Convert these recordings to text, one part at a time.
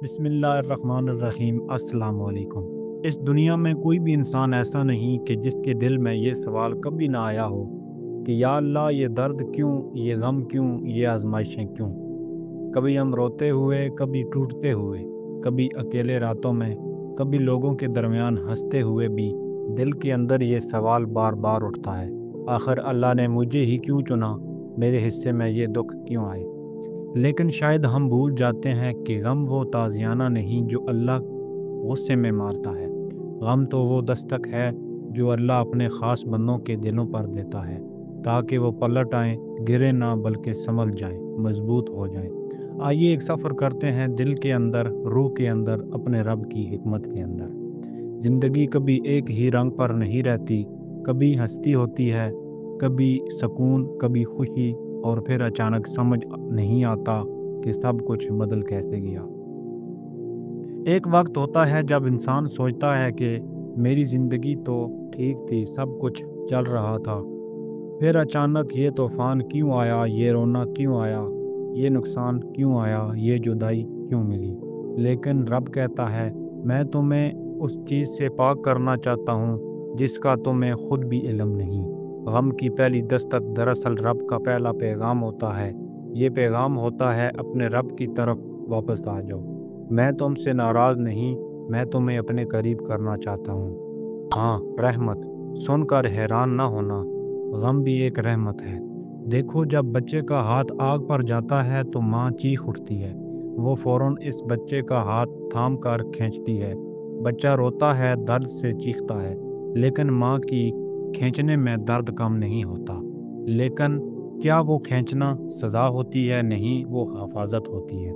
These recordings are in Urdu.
بسم اللہ الرحمن الرحیم۔ السلام علیکم۔ اس دنیا میں کوئی بھی انسان ایسا نہیں کہ جس کے دل میں یہ سوال کبھی نہ آیا ہو کہ یا اللہ، یہ درد کیوں، یہ غم کیوں، یہ آزمائشیں کیوں؟ کبھی ہم روتے ہوئے، کبھی ٹوٹتے ہوئے، کبھی اکیلے راتوں میں، کبھی لوگوں کے درمیان ہنستے ہوئے بھی دل کے اندر یہ سوال بار بار اٹھتا ہے، آخر اللہ نے مجھے ہی کیوں چنا؟ میرے حصے میں یہ دکھ کیوں آئے؟ لیکن شاید ہم بھول جاتے ہیں کہ غم وہ تازیانہ نہیں جو اللہ غصے میں مارتا ہے۔ غم تو وہ دستک ہے جو اللہ اپنے خاص بندوں کے دلوں پر دیتا ہے تاکہ وہ پلٹ آئیں، گرے نہ بلکہ سنبھل جائیں، مضبوط ہو جائیں۔ آئیے ایک سفر کرتے ہیں دل کے اندر، روح کے اندر، اپنے رب کی حکمت کے اندر۔ زندگی کبھی ایک ہی رنگ پر نہیں رہتی، کبھی ہستی ہوتی ہے، کبھی سکون، کبھی خوشی، اور پھر اچانک سمجھ نہیں آتا کہ سب کچھ بدل کیسے گیا۔ ایک وقت ہوتا ہے جب انسان سوچتا ہے کہ میری زندگی تو ٹھیک تھی، سب کچھ چل رہا تھا، پھر اچانک یہ طوفان کیوں آیا، یہ رونا کیوں آیا، یہ نقصان کیوں آیا، یہ جدائی کیوں ملی؟ لیکن رب کہتا ہے، میں تمہیں اس چیز سے پاک کرنا چاہتا ہوں جس کا تمہیں خود بھی علم نہیں۔ غم کی پہلی دستک دراصل رب کا پہلا پیغام ہوتا ہے۔ یہ پیغام ہوتا ہے، اپنے رب کی طرف واپس آ جاؤ، میں تم سے ناراض نہیں، میں تمہیں اپنے قریب کرنا چاہتا ہوں۔ ہاں، رحمت۔ سن کر حیران نہ ہونا، غم بھی ایک رحمت ہے۔ دیکھو، جب بچے کا ہاتھ آگ پر جاتا ہے تو ماں چیخ اٹھتی ہے، وہ فوراً اس بچے کا ہاتھ تھام کر کھینچتی ہے۔ بچہ روتا ہے، درد سے چیختا ہے، لیکن ماں کی کھینچنے میں درد کم نہیں ہوتا۔ لیکن کیا وہ کھینچنا سزا ہوتی ہے؟ نہیں، وہ حفاظت ہوتی ہے۔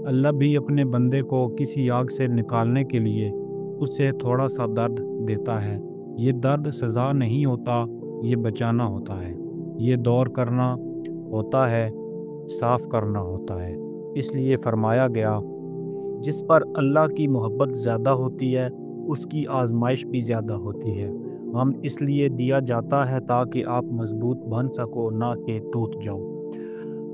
اللہ بھی اپنے بندے کو کسی آگ سے نکالنے کے لیے اسے تھوڑا سا درد دیتا ہے۔ یہ درد سزا نہیں ہوتا، یہ بچانا ہوتا ہے، یہ دور کرنا ہوتا ہے، صاف کرنا ہوتا ہے۔ اس لیے فرمایا گیا، جس پر اللہ کی محبت زیادہ ہوتی ہے اس کی آزمائش بھی زیادہ ہوتی ہے۔ غم اس لیے دیا جاتا ہے تاکہ آپ مضبوط بن سکو، نہ کہ ٹوٹ جاؤ۔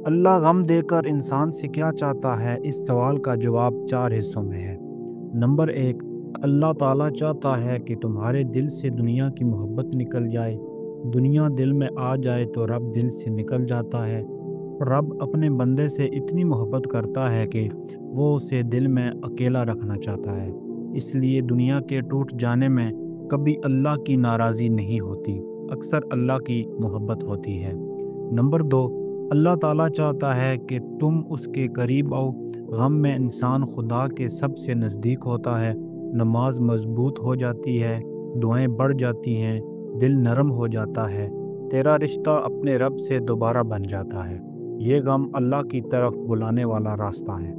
اللہ غم دے کر انسان سے کیا چاہتا ہے؟ اس سوال کا جواب 4 حصوں میں ہے۔ نمبر 1، اللہ تعالیٰ چاہتا ہے کہ تمہارے دل سے دنیا کی محبت نکل جائے۔ دنیا دل میں آ جائے تو رب دل سے نکل جاتا ہے۔ رب اپنے بندے سے اتنی محبت کرتا ہے کہ وہ اسے دل میں اکیلا رکھنا چاہتا ہے۔ اس لیے دنیا کے ٹوٹ جانے میں کبھی اللہ کی ناراضی نہیں ہوتی، اکثر اللہ کی محبت ہوتی ہے۔ نمبر 2، اللہ تعالیٰ چاہتا ہے کہ تم اس کے قریب آؤ۔ غم میں انسان خدا کے سب سے نزدیک ہوتا ہے، نماز مضبوط ہو جاتی ہے، دعائیں بڑھ جاتی ہیں، دل نرم ہو جاتا ہے، تیرا رشتہ اپنے رب سے دوبارہ بن جاتا ہے۔ یہ غم اللہ کی طرف بلانے والا راستہ ہے۔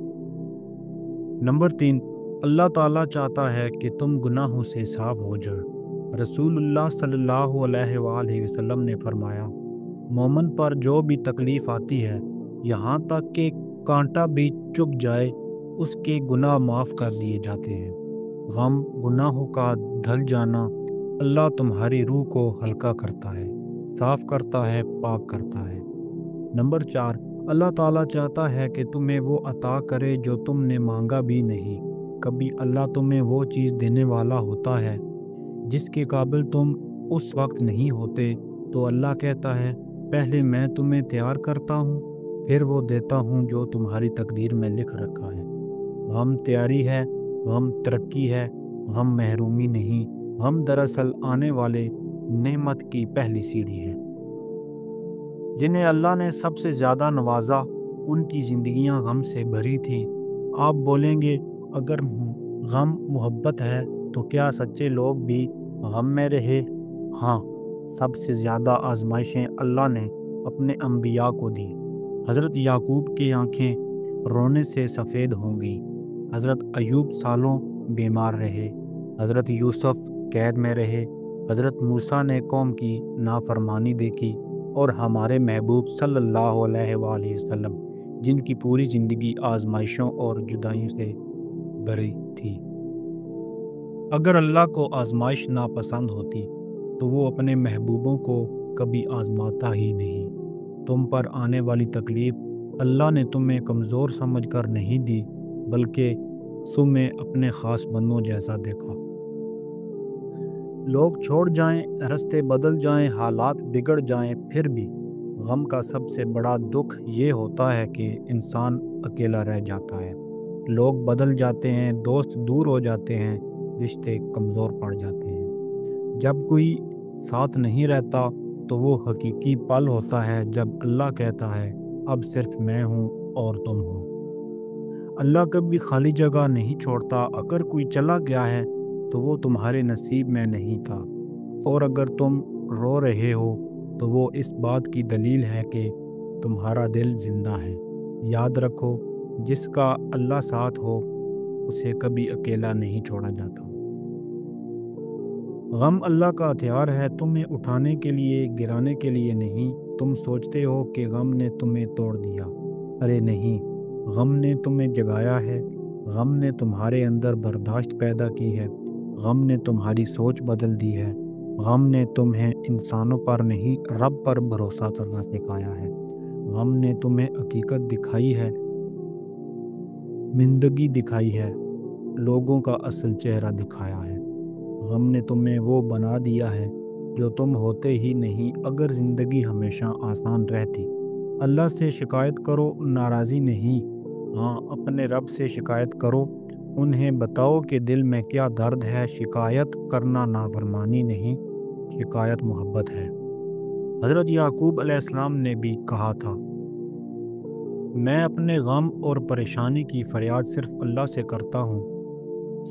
نمبر 3، اللہ تعالیٰ چاہتا ہے کہ تم گناہوں سے صاف ہو جاؤ۔ رسول اللہ صلی اللہ علیہ وآلہ وسلم نے فرمایا، مومن پر جو بھی تکلیف آتی ہے، یہاں تک کہ کانٹا بھی چبھ جائے، اس کے گناہ معاف کر دیے جاتے ہیں۔ غم، گناہوں کا دھل جانا، اللہ تمہاری روح کو ہلکا کرتا ہے، صاف کرتا ہے، پاک کرتا ہے۔ نمبر 4، اللہ تعالیٰ چاہتا ہے کہ تمہیں وہ عطا کرے جو تم نے مانگا بھی نہیں۔ کبھی اللہ تمہیں وہ چیز دینے والا ہوتا ہے جس کے قابل تم اس وقت نہیں ہوتے، تو اللہ کہتا ہے، پہلے میں تمہیں تیار کرتا ہوں، پھر وہ دیتا ہوں جو تمہاری تقدیر میں لکھ رکھا ہے۔ غم تیاری ہے، غم ترقی ہے، غم محرومی نہیں، غم دراصل آنے والے نعمت کی پہلی سیڑھی ہے۔ جنہیں اللہ نے سب سے زیادہ نوازا، ان کی زندگیاں غم سے بھری تھیں۔ آپ بولیں گے، اگر غم محبت ہے تو کیا سچے لوگ بھی غم میں رہے؟ ہاں، سب سے زیادہ آزمائشیں اللہ نے اپنے انبیاء کو دیں۔ حضرت یعقوب کی آنکھیں رونے سے سفید ہو گئیں، حضرت ایوب سالوں بیمار رہے، حضرت یوسف قید میں رہے، حضرت موسیٰ نے قوم کی نافرمانی دیکھی، اور ہمارے محبوب صلی اللہ علیہ وآلہ وسلم، جن کی پوری زندگی آزمائشوں اور جدائیوں سے بھری تھی۔ اگر اللہ کو آزمائش ناپسند ہوتی تو وہ اپنے محبوبوں کو کبھی آزماتا ہی نہیں۔ تم پر آنے والی تکلیف اللہ نے تمہیں کمزور سمجھ کر نہیں دی، بلکہ سو میں اپنے خاص بندوں جیسا دیکھا۔ لوگ چھوڑ جائیں، راستے بدل جائیں، حالات بگڑ جائیں، پھر بھی غم کا سب سے بڑا دکھ یہ ہوتا ہے کہ انسان اکیلا رہ جاتا ہے۔ لوگ بدل جاتے ہیں، دوست دور ہو جاتے ہیں، رشتے کمزور پڑ جاتے ہیں۔ جب کوئی ساتھ نہیں رہتا تو وہ حقیقی پل ہوتا ہے جب اللہ کہتا ہے اب صرف میں ہوں اور تم ہو۔ اللہ کبھی خالی جگہ نہیں چھوڑتا۔ اگر کوئی چلا گیا ہے تو وہ تمہارے نصیب میں نہیں تھا، اور اگر تم رو رہے ہو تو وہ اس بات کی دلیل ہے کہ تمہارا دل زندہ ہے۔ یاد رکھو، جس کا اللہ ساتھ ہو اسے کبھی اکیلا نہیں چھوڑا جاتا۔ غم اللہ کا ہتھیار ہے، تمہیں اٹھانے کے لیے، گرانے کے لیے نہیں۔ تم سوچتے ہو کہ غم نے تمہیں توڑ دیا، ارے نہیں، غم نے تمہیں جگایا ہے۔ غم نے تمہارے اندر برداشت پیدا کی ہے، غم نے تمہاری سوچ بدل دی ہے، غم نے تمہیں انسانوں پر نہیں رب پر بھروسہ کرنا سکھایا ہے، غم نے تمہیں حقیقت دکھائی ہے، زندگی دکھائی ہے، لوگوں کا اصل چہرہ دکھایا ہے۔ غم نے تمہیں وہ بنا دیا ہے جو تم ہوتے ہی نہیں۔ اگر زندگی ہمیشہ آسان رہتی، اللہ سے شکایت کرو، ناراضی نہیں، ہاں اپنے رب سے شکایت کرو، انہیں بتاؤ کہ دل میں کیا درد ہے۔ شکایت کرنا نافرمانی نہیں، شکایت محبت ہے۔ حضرت یعقوب علیہ السلام نے بھی کہا تھا، میں اپنے غم اور پریشانی کی فریاد صرف اللہ سے کرتا ہوں۔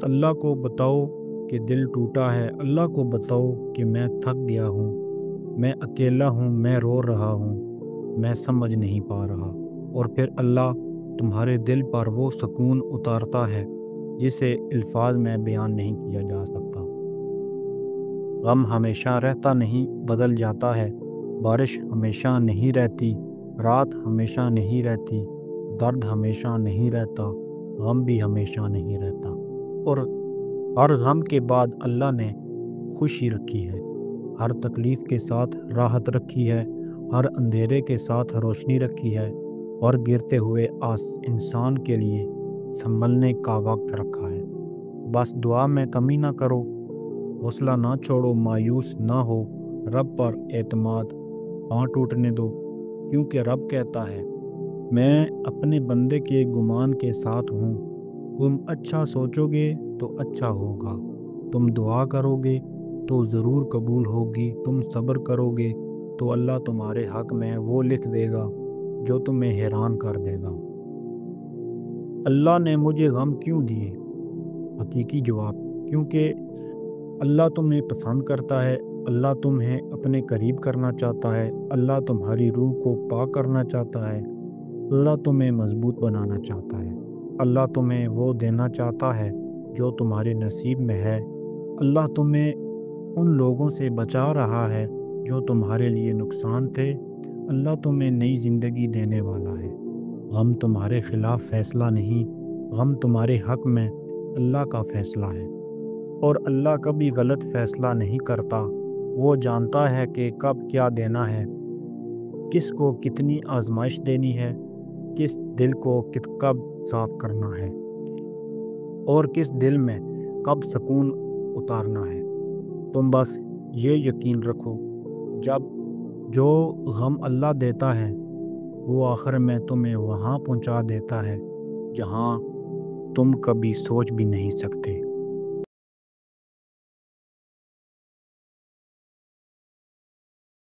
اللہ کو بتاؤ کہ دل ٹوٹا ہے، اللہ کو بتاؤ کہ میں تھک گیا ہوں، میں اکیلا ہوں، میں رو رہا ہوں، میں سمجھ نہیں پا رہا، اور پھر اللہ تمہارے دل پر وہ سکون اتارتا ہے جسے الفاظ میں بیان نہیں کیا جا سکتا۔ غم ہمیشہ رہتا نہیں، بدل جاتا ہے۔ بارش ہمیشہ نہیں رہتی، رات ہمیشہ نہیں رہتی، درد ہمیشہ نہیں رہتا، غم بھی ہمیشہ نہیں رہتا، اور ہر غم کے بعد اللہ نے خوشی رکھی ہے، ہر تکلیف کے ساتھ راحت رکھی ہے، ہر اندھیرے کے ساتھ روشنی رکھی ہے، اور گرتے ہوئے انسان کے لیے سنبھلنے کا وقت رکھا ہے۔ بس دعا میں کمی نہ کرو، حوصلہ نہ چھوڑو، مایوس نہ ہو، رب پر اعتماد نہ ٹوٹنے دو، کیونکہ رب کہتا ہے میں اپنے بندے کے گمان کے ساتھ ہوں۔ تم اچھا سوچو گے تو اچھا ہوگا، تم دعا کرو گے تو ضرور قبول ہوگی، تم صبر کرو گے تو اللہ تمہارے حق میں وہ لکھ دے گا جو تمہیں حیران کر دے گا۔ اللہ نے مجھے غم کیوں دیے؟ حقیقی جواب، کیونکہ اللہ تمہیں پسند کرتا ہے، اللہ تمہیں اپنے قریب کرنا چاہتا ہے، اللہ تمہاری روح کو پاک کرنا چاہتا ہے، اللہ تمہیں مضبوط بنانا چاہتا ہے، اللہ تمہیں وہ دینا چاہتا ہے جو تمہارے نصیب میں ہے، اللہ تمہیں ان لوگوں سے بچا رہا ہے جو تمہارے لیے نقصان تھے، اللہ تمہیں نئی زندگی دینے والا ہے۔ غم تمہارے خلاف فیصلہ نہیں، غم تمہارے حق میں اللہ کا فیصلہ ہے، اور اللہ کبھی غلط فیصلہ نہیں کرتا۔ وہ جانتا ہے کہ کب کیا دینا ہے، کس کو کتنی آزمائش دینی ہے، کس دل کو کب صاف کرنا ہے، اور کس دل میں کب سکون اتارنا ہے۔ تم بس یہ یقین رکھو، جو غم اللہ دیتا ہے وہ آخر میں تمہیں وہاں پہنچا دیتا ہے جہاں تم کبھی سوچ بھی نہیں سکتے۔